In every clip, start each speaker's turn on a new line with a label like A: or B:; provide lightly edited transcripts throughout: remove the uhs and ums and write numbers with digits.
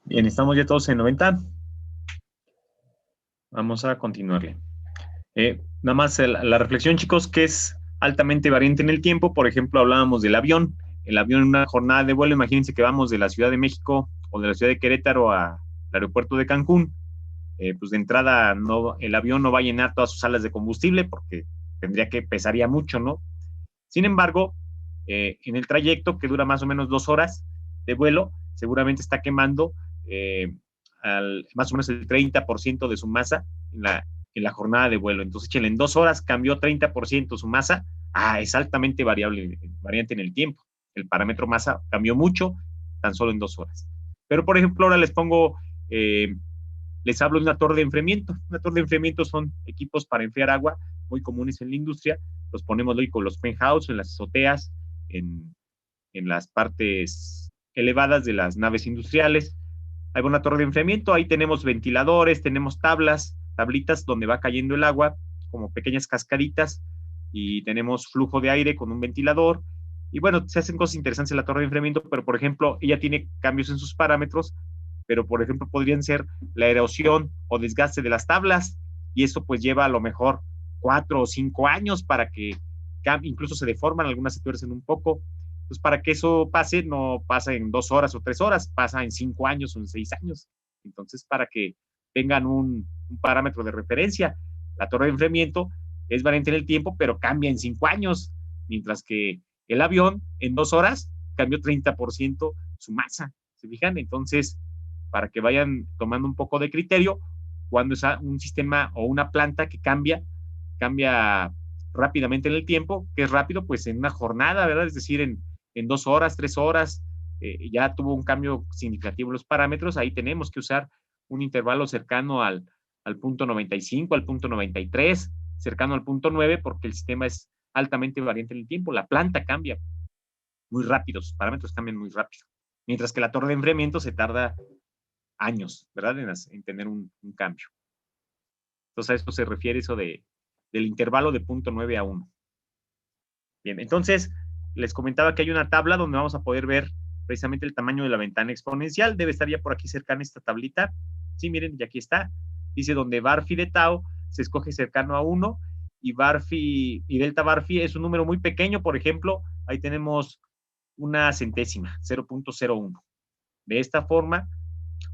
A: Bien, estamos ya todos en 90. Vamos a continuarle. Nada más la reflexión, chicos, que es altamente variante en el tiempo. Por ejemplo, hablábamos del avión. El avión en una jornada de vuelo, imagínense que vamos de la Ciudad de México o de la Ciudad de Querétaro al aeropuerto de Cancún. Pues de entrada no, el avión no va a llenar todas sus salas de combustible porque pesaría mucho, ¿no? Sin embargo, en el trayecto, que dura más o menos 2 horas de vuelo, seguramente está quemando más o menos el 30% de su masa en la jornada de vuelo. Entonces, échale, en 2 horas cambió 30% su masa. Es altamente variante en el tiempo. El parámetro masa cambió mucho tan solo en 2 horas. Pero, por ejemplo, ahora les hablo de una torre de enfriamiento. Una torre de enfriamiento son equipos para enfriar agua muy comunes en la industria. Los ponemos hoy con los penthouse, en las azoteas, en las partes elevadas de las naves industriales. Hay una torre de enfriamiento, ahí tenemos ventiladores, tenemos tablitas donde va cayendo el agua, como pequeñas cascaditas, y tenemos flujo de aire con un ventilador. Y bueno, se hacen cosas interesantes en la torre de enfriamiento, pero por ejemplo, ella tiene cambios en sus parámetros, pero por ejemplo podrían ser la erosión o desgaste de las tablas, y eso pues lleva a lo mejor 4 o 5 años para que incluso se deforman, algunas se tuercen un poco. Pues para que eso pase, no pasa en 2 horas o 3 horas, pasa en 5 años o en 6 años. Entonces, para que tengan un parámetro de referencia, la torre de enfriamiento es variante en el tiempo, pero cambia en 5 años, mientras que el avión en 2 horas cambió 30% su masa, ¿se fijan? Entonces, para que vayan tomando un poco de criterio, cuando es un sistema o una planta que cambia rápidamente en el tiempo, que es rápido, pues en una jornada, ¿verdad? Es decir, en 2 horas, 3 horas, ya tuvo un cambio significativo en los parámetros, ahí tenemos que usar un intervalo cercano al punto 95, al punto 93, cercano al punto 9, porque el sistema es altamente variante en el tiempo. La planta cambia muy rápido, sus parámetros cambian muy rápido. Mientras que la torre de enfriamiento se tarda años, ¿verdad? En tener un cambio. Entonces a esto se refiere eso del intervalo de punto 9 a 1. Bien, entonces les comentaba que hay una tabla donde vamos a poder ver precisamente el tamaño de la ventana exponencial. Debe estar ya por aquí cercana esta tablita. Sí, miren, y aquí está. Dice donde Barphi de tau se escoge cercano a 1 y Barphi y delta Barphi es un número muy pequeño. Por ejemplo, ahí tenemos una centésima, 0.01. De esta forma,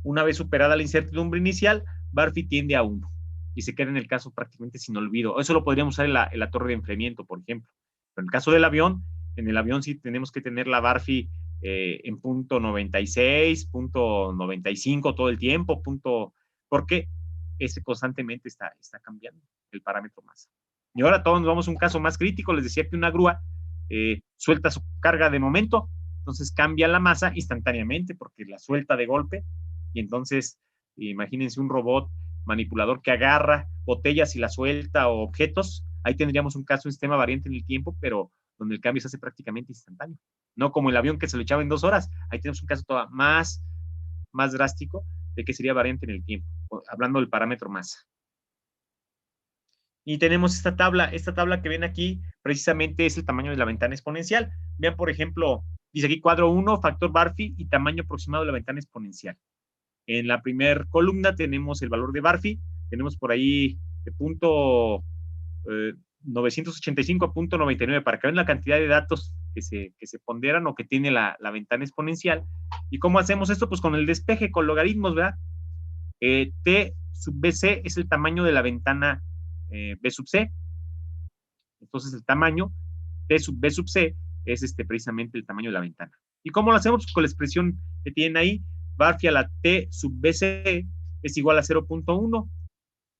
A: una vez superada la incertidumbre inicial, Barphi tiende a 1 y se queda en el caso prácticamente sin olvido. Eso lo podríamos usar en la torre de enfriamiento, por ejemplo. Pero en el caso del avión, en el avión sí tenemos que tener la Barphi en punto 96, punto 95 todo el tiempo, porque ese constantemente está cambiando el parámetro masa. Y ahora todos nos vamos a un caso más crítico. Les decía que una grúa suelta su carga de momento, entonces cambia la masa instantáneamente porque la suelta de golpe y entonces imagínense un robot manipulador que agarra botellas y la suelta o objetos, ahí tendríamos un caso, un sistema variante en el tiempo, pero donde el cambio se hace prácticamente instantáneo. No como el avión que se lo echaba en 2 horas, ahí tenemos un caso todavía más drástico de que sería variante en el tiempo, hablando del parámetro masa. Y tenemos esta tabla que ven aquí, precisamente es el tamaño de la ventana exponencial. Vean, por ejemplo, dice aquí cuadro 1, factor Barphi y tamaño aproximado de la ventana exponencial. En la primera columna tenemos el valor de Barphi, tenemos por ahí de punto 985 a punto 99 para que vean la cantidad de datos que se ponderan o que tiene la ventana exponencial. ¿Y cómo hacemos esto? Pues con el despeje, con logaritmos, ¿verdad? T sub BC es el tamaño de la ventana B sub C. Entonces el tamaño T sub B sub C es precisamente el tamaño de la ventana. ¿Y cómo lo hacemos? Pues con la expresión que tienen ahí, Barphi a la T sub BC es igual a 0.1.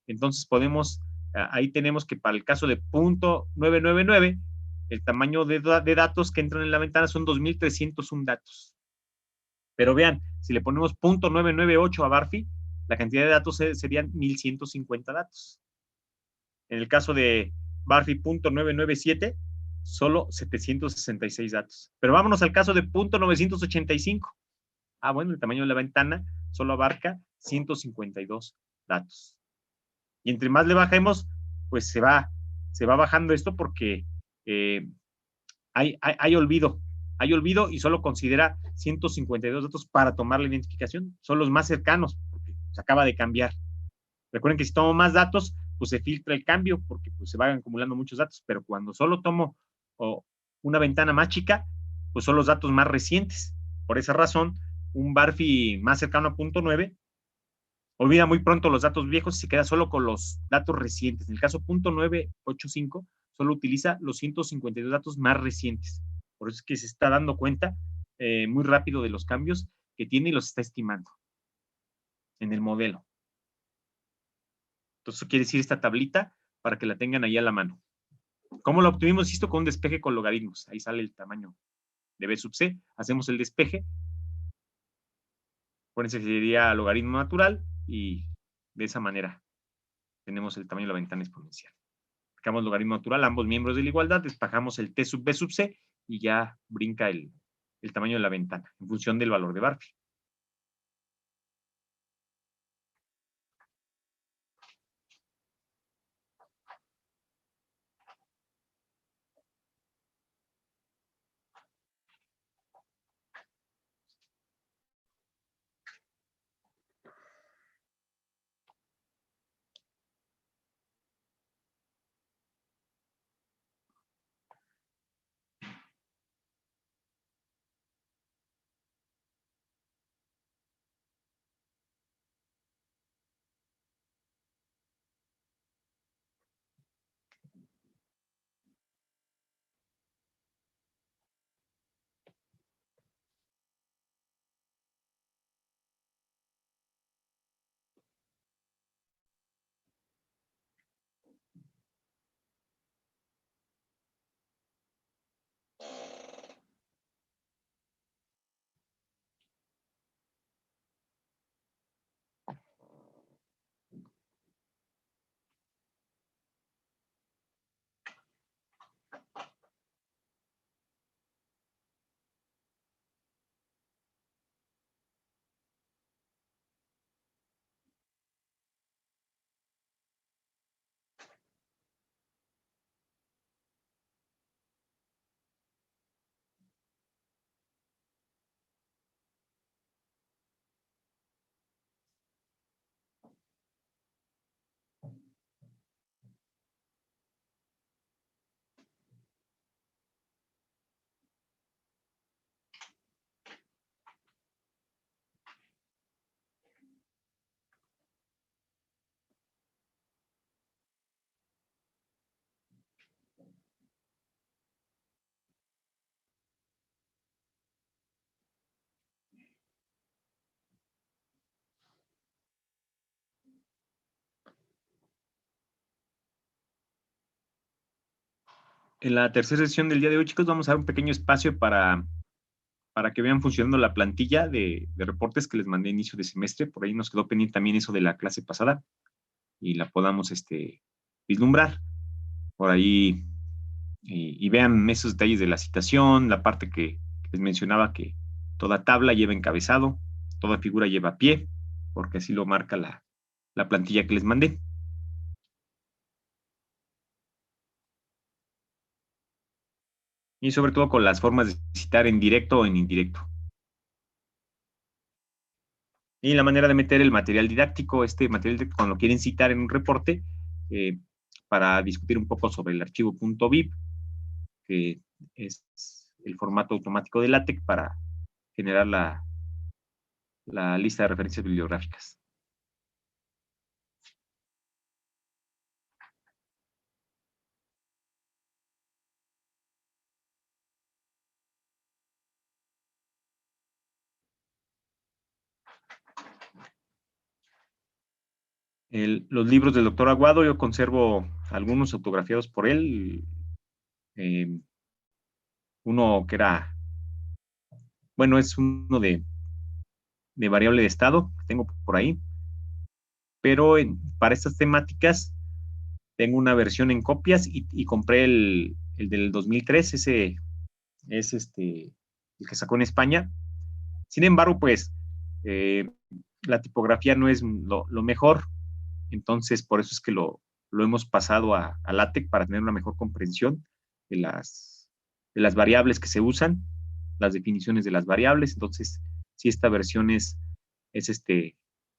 A: Entonces podemos, ahí tenemos que para el caso de punto 999, el tamaño de datos que entran en la ventana son 2301 datos. Pero vean, si le ponemos punto 998 a Barphi, la cantidad de datos serían 1150 datos. En el caso de Barphi punto 997, solo 766 datos. Pero vámonos al caso de punto 985. Bueno, el tamaño de la ventana solo abarca 152 datos. Y entre más le bajemos, pues se va bajando esto porque hay olvido y solo considera 152 datos para tomar la identificación. Son los más cercanos porque se acaba de cambiar. Recuerden que si tomo más datos, pues se filtra el cambio porque pues, se van acumulando muchos datos, pero cuando solo tomo una ventana más chica, pues son los datos más recientes. Por esa razón, un Barphi más cercano a punto 9 olvida muy pronto los datos viejos y se queda solo con los datos recientes. En el caso punto 985, solo utiliza los 152 datos más recientes. Por eso es que se está dando cuenta muy rápido de los cambios que tiene y los está estimando en el modelo. Entonces, eso quiere decir esta tablita para que la tengan ahí a la mano. ¿Cómo lo obtuvimos? Esto con un despeje con logaritmos. Ahí sale el tamaño de B sub C. Hacemos el despeje. Acuérdense que sería logaritmo natural y de esa manera tenemos el tamaño de la ventana exponencial. Sacamos logaritmo natural, ambos miembros de la igualdad, despejamos el T sub B sub C y ya brinca el tamaño de la ventana en función del valor de Barphi. En la tercera sesión del día de hoy, chicos, vamos a dar un pequeño espacio para que vean funcionando la plantilla de reportes que les mandé a inicio de semestre. Por ahí nos quedó pendiente también eso de la clase pasada y la podamos vislumbrar por ahí y vean esos detalles de la citación, la parte que les mencionaba que toda tabla lleva encabezado, toda figura lleva pie, porque así lo marca la plantilla que les mandé. Y sobre todo con las formas de citar en directo o en indirecto. Y la manera de meter el material didáctico, este material cuando quieren citar en un reporte, eh, para discutir un poco sobre el archivo .bib, que es el formato automático de LaTeX para generar la lista de referencias bibliográficas. Los libros del doctor Aguado, yo conservo algunos autografiados por él. Eh, uno que era, bueno, es uno de variable de estado, que tengo por ahí, pero para estas temáticas tengo una versión en copias y compré el del 2003, ese es el que sacó en España. Sin embargo, pues eh, la tipografía no es lo mejor, entonces por eso es que lo hemos pasado a LaTeX para tener una mejor comprensión de las variables que se usan, las definiciones de las variables. Entonces, si esta versión es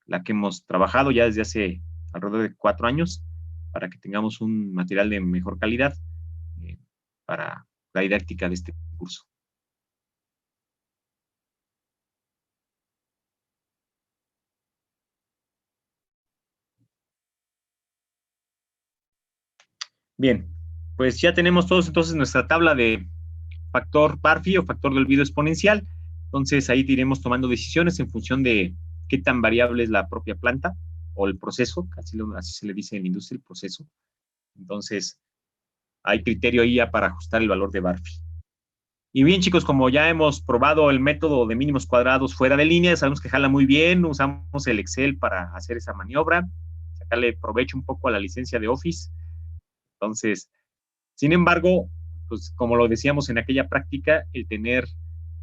A: la que hemos trabajado ya desde hace alrededor de 4 años para que tengamos un material de mejor calidad eh, para la didáctica de este curso. Bien, pues ya tenemos todos entonces nuestra tabla de factor Barfi o factor de olvido exponencial. Entonces ahí iremos tomando decisiones en función de qué tan variable es la propia planta o el proceso, así se le dice en la industria, el proceso. Entonces hay criterio ahí ya para ajustar el valor de Barfi. Y bien, chicos, como ya hemos probado el método de mínimos cuadrados fuera de línea, sabemos que jala muy bien, usamos el Excel para hacer esa maniobra, sacarle provecho un poco a la licencia de Office. Entonces, sin embargo, pues como lo decíamos en aquella práctica, el tener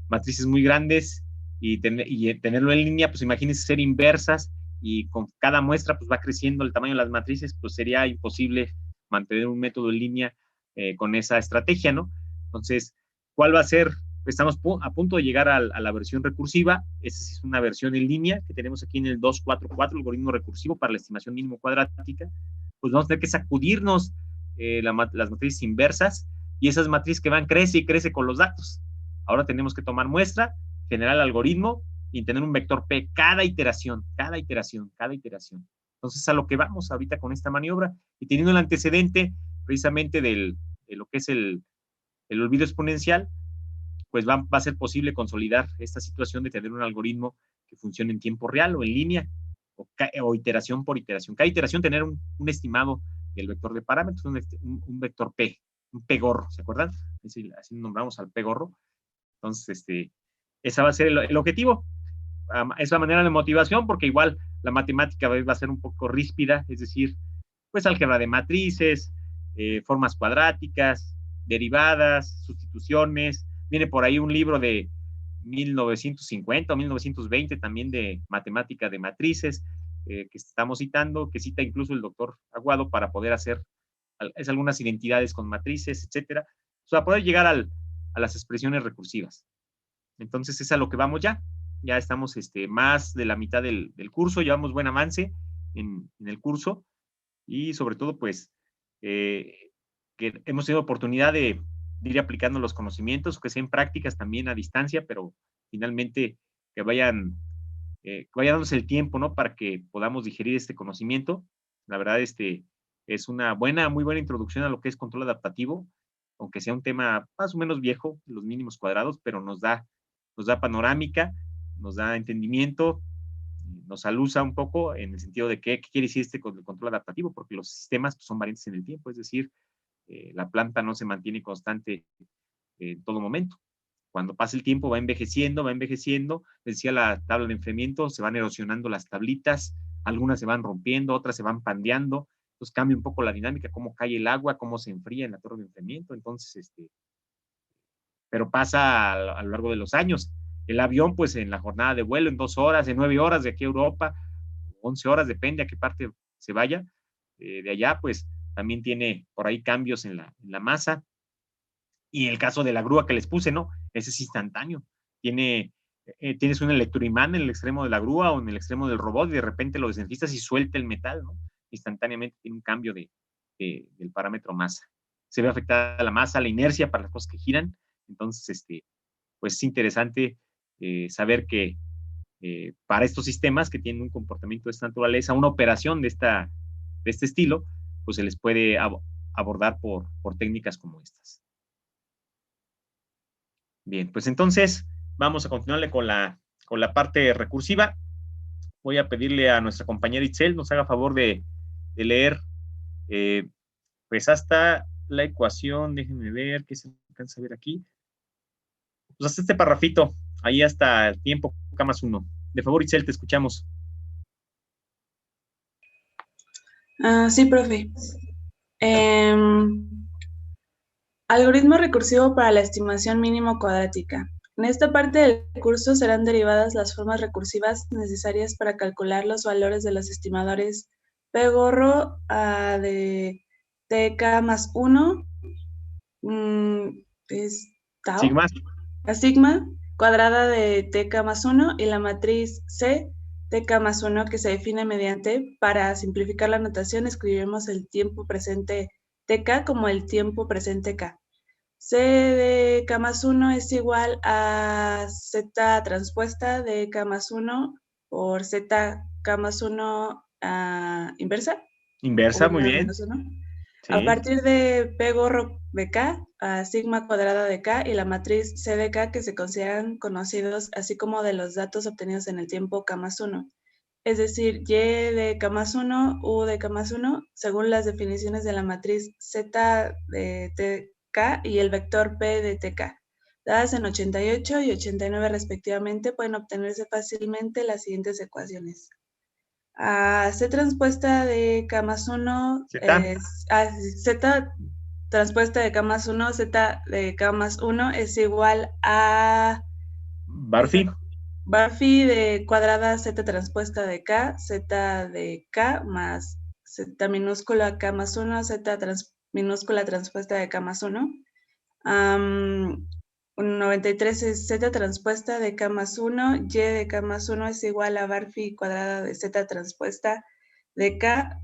A: matrices muy grandes y tenerlo en línea, pues imagínense ser inversas y con cada muestra pues va creciendo el tamaño de las matrices, pues sería imposible mantener un método en línea con esa estrategia, ¿no? Entonces, ¿cuál va a ser? Estamos a punto de llegar a la versión recursiva. Esta es una versión en línea que tenemos aquí en el 244, el algoritmo recursivo para la estimación mínimo cuadrática. Pues vamos a tener que sacudirnos las matrices inversas y esas matrices que van crece y crece con los datos. Ahora tenemos que tomar muestra, generar el algoritmo y tener un vector P cada iteración, cada iteración, cada iteración. Entonces, a lo que vamos ahorita con esta maniobra y teniendo el antecedente precisamente de lo que es el olvido exponencial, pues va a ser posible consolidar esta situación de tener un algoritmo que funcione en tiempo real o en línea o iteración por iteración. Cada iteración tener un estimado del vector de parámetros, un vector P, un P gorro, ¿se acuerdan? Así nombramos al P gorro. Entonces, ese va a ser el objetivo. Es la manera de motivación, porque igual la matemática va a ser un poco ríspida, es decir, pues álgebra de matrices, formas cuadráticas, derivadas, sustituciones. Viene por ahí un libro de 1950 o 1920 también de matemática de matrices, que estamos citando, que cita incluso el doctor Aguado para poder hacer algunas identidades con matrices, etcétera, para poder llegar a las expresiones recursivas. Entonces es a lo que vamos ya. Ya estamos más de la mitad del curso, llevamos buen avance en el curso y sobre todo pues que hemos tenido oportunidad de ir aplicando los conocimientos, que sean prácticas también a distancia, pero finalmente que vaya dándose el tiempo, ¿no? Para que podamos digerir este conocimiento. La verdad, es una muy buena introducción a lo que es control adaptativo, aunque sea un tema más o menos viejo, los mínimos cuadrados, pero nos da panorámica, nos da entendimiento, nos alusa un poco en el sentido de qué quiere decir control adaptativo, porque los sistemas pues, son variantes en el tiempo, es decir, La planta no se mantiene constante en todo momento. Cuando pasa el tiempo va envejeciendo, decía la tabla de enfriamiento, se van erosionando las tablitas, algunas se van rompiendo, otras se van pandeando, entonces cambia un poco la dinámica, cómo cae el agua, cómo se enfría en la torre de enfriamiento, entonces, pero pasa a lo largo de los años. El avión, pues en la jornada de vuelo, en 2 horas, en 9 horas de aquí a Europa, 11 horas, depende a qué parte se vaya, de allá, pues también tiene por ahí cambios en la masa. Y el caso de la grúa que les puse, ¿no? Ese es instantáneo. Tienes un electroimán en el extremo de la grúa o en el extremo del robot y de repente lo desenfistas y suelta el metal, ¿no? Instantáneamente tiene un cambio del parámetro masa. Se ve afectada la masa, la inercia para las cosas que giran. Entonces, pues es interesante saber que para estos sistemas que tienen un comportamiento de esta naturaleza, una operación de este estilo, pues se les puede abordar por técnicas como estas. Bien, pues entonces vamos a continuarle con la parte recursiva. Voy a pedirle a nuestra compañera Itzel nos haga favor de leer pues hasta la ecuación, déjenme ver qué se alcanza a ver aquí. Pues hasta este parrafito, ahí hasta el tiempo K más 1. De favor, Itzel, te escuchamos.
B: Sí, profe. Algoritmo recursivo para la estimación mínimo cuadrática. En esta parte del curso serán derivadas las formas recursivas necesarias para calcular los valores de los estimadores P gorro de TK más 1 es tau,
A: Sigma.
B: la sigma cuadrada de TK más 1 y la matriz C TK más 1 que se define mediante, para simplificar la notación, escribiremos el tiempo presente TK como el tiempo presente K. C de K más 1 es igual a Z transpuesta de K más 1 por Z K más 1 inversa.
A: Inversa, muy bien.
B: Menos 1.
A: Sí.
B: A partir de P gorro de K, a sigma cuadrada de K y la matriz C de K que se consideran conocidos, así como de los datos obtenidos en el tiempo K más 1. Es decir, Y de K más 1, U de K más 1, según las definiciones de la matriz Z de TK y el vector P de TK. Dadas en 88 y 89 respectivamente, pueden obtenerse fácilmente las siguientes ecuaciones. C transpuesta de K más 1 es Z transpuesta de K más 1, Z de K más 1 es igual a
A: Barphi.
B: Barphi de cuadrada Z transpuesta de K, Z de K más Z minúscula K más 1, Z minúscula transpuesta de K más 1. 93 es Z transpuesta de K más 1, Y de K más 1 es igual a Barphi cuadrada de Z transpuesta de K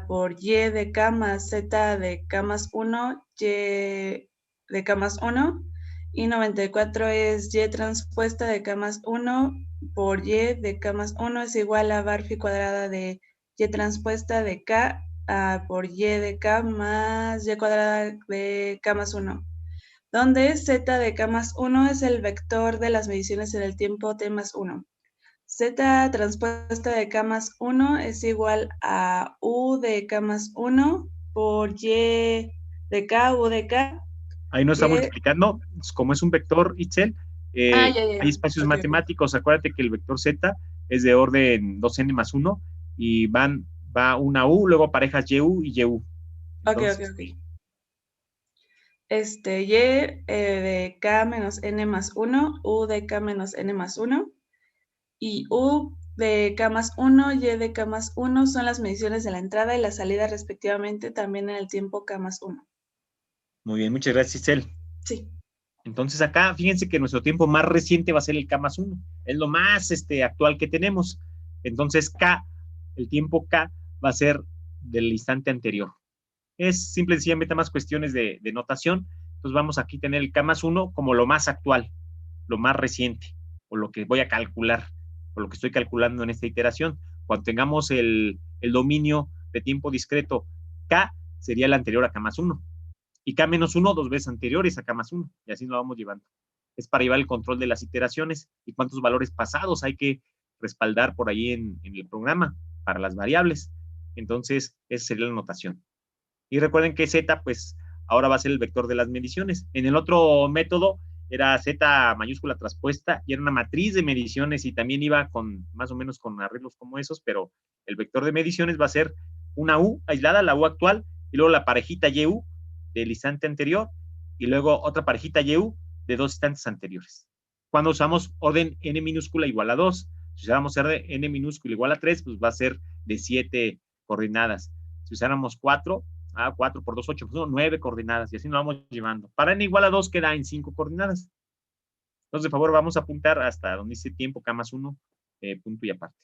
B: por Y de K más Z de K más 1, Y de K más 1, y 94 es Y transpuesta de K más 1 por Y de K más 1 es igual a Barphi cuadrada de Y transpuesta de K por Y de K más Y cuadrada de K más 1. Donde Z de K más 1 es el vector de las mediciones en el tiempo T más 1. Z transpuesta de K más 1 es igual a U de K más 1 por Y de K, U de K.
A: Ahí no está multiplicando, como es un vector, Itzel, hay espacios matemáticos. Acuérdate que el vector Z es de orden 2n más 1 y va una U, luego parejas YU y YU. Entonces,
B: ok. Y de K menos N más 1, U de K menos N más 1, y U de K más 1, Y de K más 1 son las mediciones de la entrada y la salida respectivamente, también en el tiempo K más 1.
A: Muy bien, muchas gracias, Itzel.
B: Sí.
A: Entonces acá, fíjense que nuestro tiempo más reciente va a ser el K más 1. Es lo más actual que tenemos. Entonces K, el tiempo K, va a ser del instante anterior. Es simple y sencillamente más cuestiones de notación. Entonces vamos aquí a tener el K más 1 como lo más actual, lo más reciente, o lo que voy a calcular, o lo que estoy calculando en esta iteración. Cuando tengamos el dominio de tiempo discreto K, sería el anterior a K más 1. Y K menos 1 2 veces anteriores a K más 1. Y así lo vamos llevando. Es para llevar el control de las iteraciones y cuántos valores pasados hay que respaldar por ahí en el programa para las variables. Entonces, esa sería la notación. Y recuerden que Z, pues, ahora va a ser el vector de las mediciones. En el otro método era Z mayúscula traspuesta y era una matriz de mediciones y también iba con más o menos con arreglos como esos, pero el vector de mediciones va a ser una U aislada, la U actual, y luego la parejita YU del instante anterior y luego otra parejita YU de 2 instantes anteriores. Cuando usamos orden n minúscula igual a 2, si usáramos n minúscula igual a 3, pues va a ser de 7 coordenadas. Si usáramos 4, 4 por 2, 8, pues 9 coordenadas, y así nos vamos llevando. Para n igual a 2 queda en 5 coordenadas. Entonces, de favor, vamos a apuntar hasta donde dice tiempo K más 1, punto y aparte.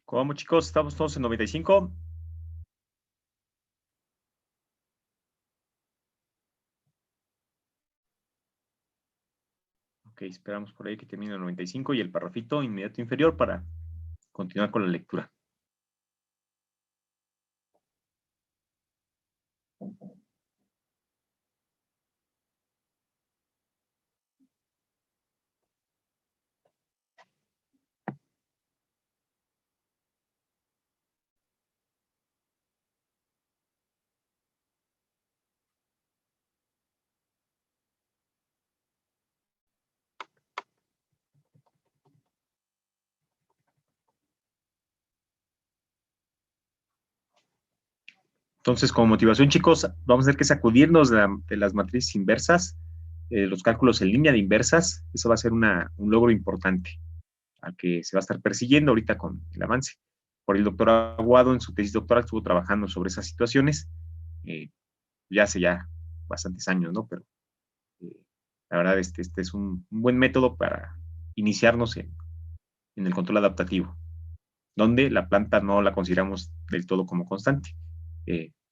A: ¿Cómo, chicos? ¿Estamos todos en 95? Ok, esperamos por ahí que termine el 95 y el parrafito inmediato inferior para continuar con la lectura. Entonces, como motivación, chicos, vamos a tener que sacudirnos de las matrices inversas, los cálculos en línea de inversas. Eso va a ser un logro importante al que se va a estar persiguiendo ahorita con el avance. Por el doctor Aguado en su tesis doctoral estuvo trabajando sobre esas situaciones, ya hace ya bastantes años, ¿no? Pero la verdad, este es un buen método para iniciarnos en el control adaptativo, donde la planta no la consideramos del todo como constante.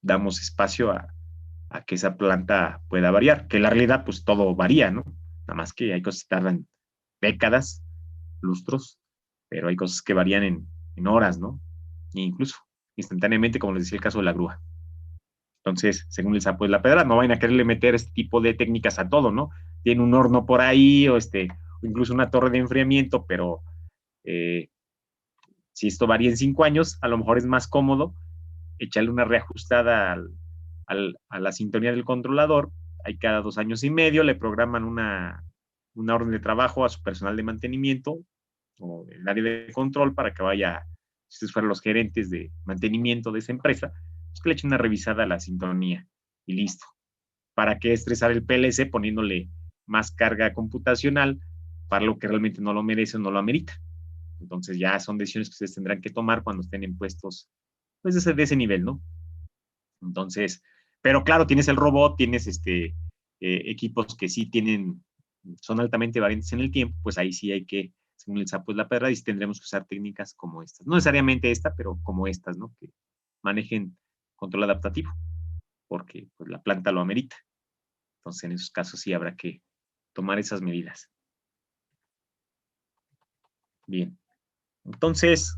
A: Damos espacio a que esa planta pueda variar, que en la realidad pues todo varía, ¿no? Nada más que hay cosas que tardan décadas, lustros, pero hay cosas que varían en horas, ¿no? E incluso instantáneamente, como les decía el caso de la grúa. Entonces, según el sapo de la pedra, no vayan a quererle meter este tipo de técnicas a todo, ¿no? Tiene un horno por ahí o o incluso una torre de enfriamiento, pero si esto varía en 5 años, a lo mejor es más cómodo echarle una reajustada a la sintonía del controlador. Hay cada 2 años y medio, le programan una orden de trabajo a su personal de mantenimiento o el área de control para que vaya, si ustedes fueran los gerentes de mantenimiento de esa empresa, pues que le echen una revisada a la sintonía y listo. ¿Para qué estresar el PLC poniéndole más carga computacional para lo que realmente no lo merece o no lo amerita? Entonces ya son decisiones que ustedes tendrán que tomar cuando estén en puestos pues de ese nivel, ¿no? Entonces, pero claro, tienes el robot, tienes equipos que sí son altamente variantes en el tiempo, pues ahí sí hay que, según el sapo es la perra, y sí tendremos que usar técnicas como estas. No necesariamente esta, pero como estas, ¿no? Que manejen control adaptativo, porque pues, la planta lo amerita. Entonces, en esos casos sí habrá que tomar esas medidas. Bien. Entonces,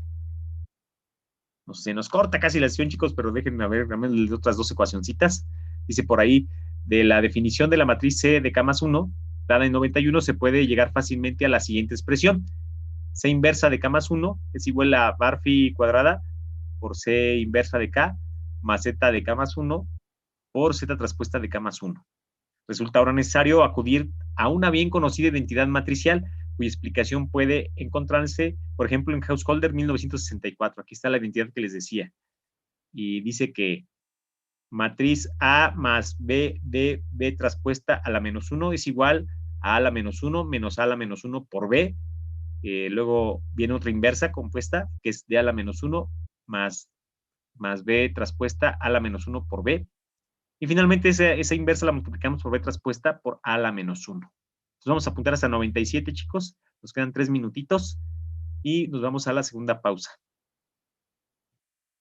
A: se nos corta casi la sesión, chicos, pero déjenme ver otras 2 ecuacioncitas. Dice por ahí, de la definición de la matriz C de K más 1, dada en 91, se puede llegar fácilmente a la siguiente expresión. C inversa de K más 1 es igual a bar phi cuadrada por C inversa de K más Z de K más 1 por Z transpuesta de K más 1. Resulta ahora necesario acudir a una bien conocida identidad matricial cuya explicación puede encontrarse, por ejemplo, en Householder 1964. Aquí está la identidad que les decía. Y dice que matriz A más B de B traspuesta a la menos 1 es igual a la menos 1 menos a la menos 1 por B. Luego viene otra inversa compuesta, que es de a la menos 1 más B traspuesta a la menos 1 por B. Y finalmente esa inversa la multiplicamos por B traspuesta por a la menos 1. Entonces vamos a apuntar hasta 97, chicos. Nos quedan 3 minutitos y nos vamos a la segunda pausa.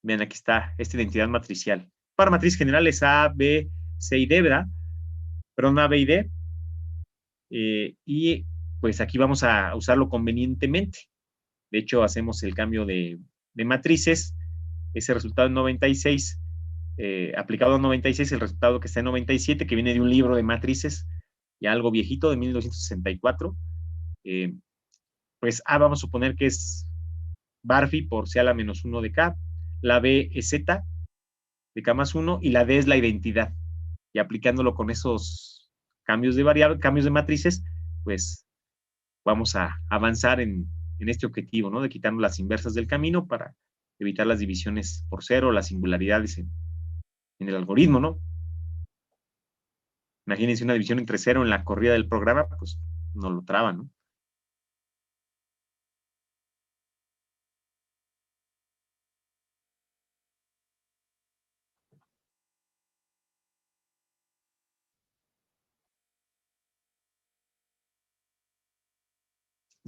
A: Vean, aquí está esta identidad matricial. Para matriz general es A, B, C y D, ¿verdad? Perdón, A, B y D. Y pues aquí vamos a usarlo convenientemente. De hecho, hacemos el cambio de matrices. Ese resultado en 96, aplicado a 96, el resultado que está en 97, que viene de un libro de matrices, ya algo viejito, de 1964. Pues A vamos a suponer que es bar phi por C a la menos 1 de K. La B es Z, de K más 1, y la D es la identidad. Y aplicándolo con esos cambios de variable, cambios de matrices, pues vamos a avanzar en este objetivo, ¿no? De quitarnos las inversas del camino para evitar las divisiones por cero, las singularidades en el algoritmo, ¿no? Imagínense una división entre cero en la corrida del programa, pues no lo traba, ¿no?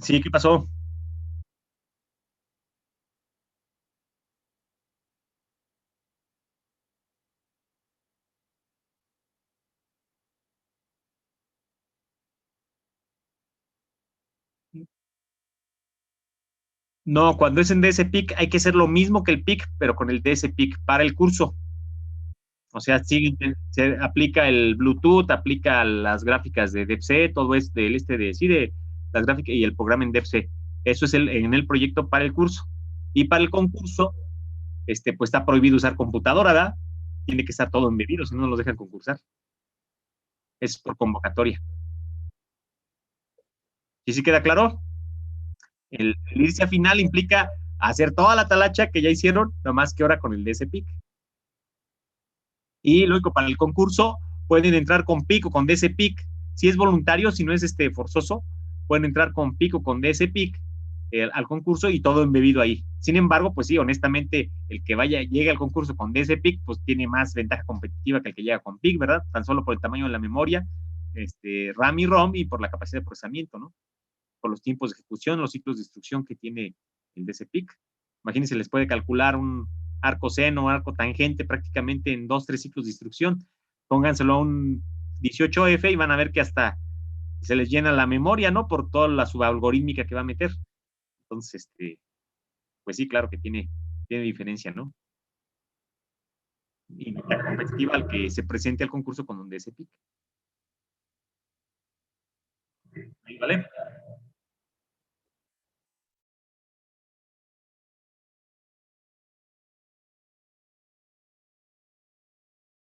A: Sí, ¿qué pasó? No, cuando es en DSPIC hay que hacer lo mismo que el PIC, pero con el DSPIC para el curso. O sea, sí, se aplica el Bluetooth, aplica las gráficas de DEPC, todo es del de las gráficas y el programa en DEPC. Eso es en el proyecto para el curso. Y para el concurso, pues está prohibido usar computadora, ¿verdad? Tiene que estar todo embebido, si no, no los dejan concursar. Es por convocatoria. ¿Y si queda claro? El irse a final implica hacer toda la talacha que ya hicieron, nomás que ahora con el DSPIC. Y luego para el concurso pueden entrar con PIC o con DSPIC. Si es voluntario, si no es forzoso, pueden entrar con PIC o con DSPIC al concurso y todo embebido ahí. Sin embargo, pues sí, honestamente, el que llegue al concurso con DSPIC, pues tiene más ventaja competitiva que el que llega con PIC, ¿verdad? Tan solo por el tamaño de la memoria, RAM y ROM, y por la capacidad de procesamiento, ¿no? Por los tiempos de ejecución, los ciclos de instrucción que tiene el DSPIC. Imagínense, les puede calcular un arco seno, arco tangente prácticamente en 2-3 ciclos de instrucción. Pónganselo a un 18F y van a ver que hasta se les llena la memoria, ¿no? Por toda la subalgorítmica que va a meter. Entonces, pues sí, claro que tiene diferencia, ¿no? Y la competitiva al que se presente al concurso con un DSPIC. ¿Vale?